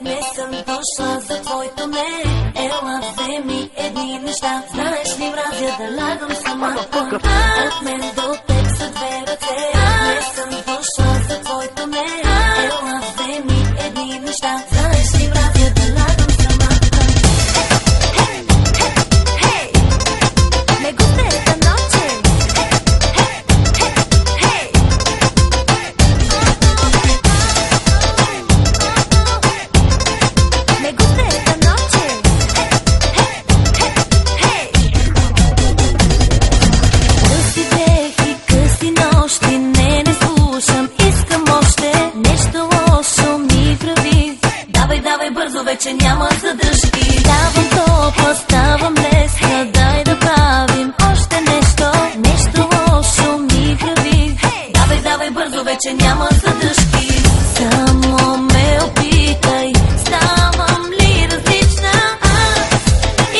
не съм дошла за твоето не. Ела, вземи едни неща. Знаеш ли, мразя да лягам сама. От мен до теб са две ръце. Не съм дошла за твоето не. Ела, вземи едни неща. Знаеш ли, мразя да лягам сама. Me gusta esta noche. Me gusta esta noche. Къси дех и къси нощи, не слушам, искам още. Нещо лошо ми прави. Давай, давай бързо, вече няма задръжки. Ставам топла, ставам лесна, дай да правим още нещо. Нещо лошо ми прави. Давай, давай бързо, вече няма задръжки. Само ме опитай, ставам ли различна?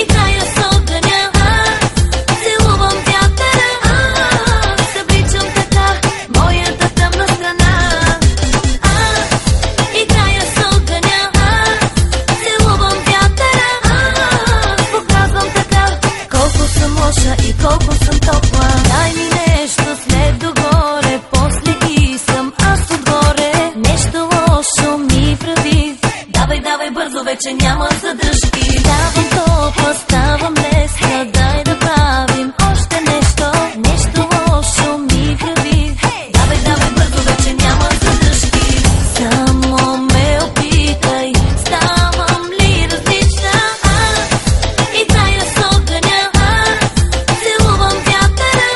Играя с огъня, целувам вятъра. Събичам така моята тъмна страна. Играя с огъня, целувам вятъра. Показвам така колко съм лоша и колко съм топла. Дай ми нещо след догоре, после и съм аз отгоре. Нещо лошо ми прави. Давай, давай бързо, вече няма задръжки. Ставам топла, ставам лесна, дай да правим още нещо. Нещо лошо ми прави. Давай, давай бързо, вече няма задръжки. Само ме опитай, ставам ли различна? Играя с огъня, целувам вятъра.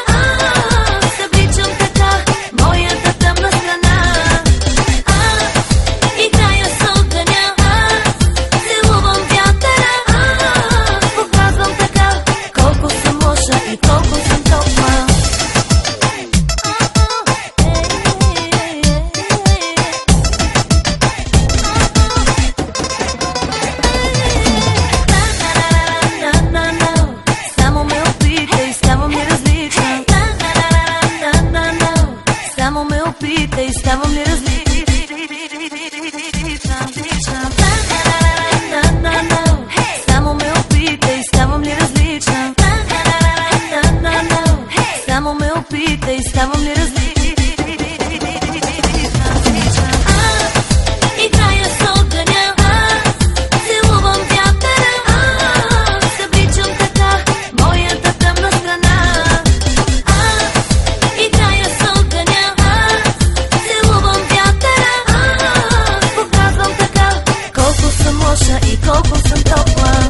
Събичам така моята тъмна страна. Играя с огъня, целувам вятъра. Показвам така колко съм лоша и колко съм топла. Само ме опитай, ставам ли различна? Само ме опитай, ставам ли различна? Само ме опитай, ставам ли различна? Само ме опитай, ставам ли различна? Играя с огъня, целувам вятъра. Събичам така моята тъмна страна. Играя с огъня, целувам вятъра. Показвам така колко съм лоша и колко съм топла.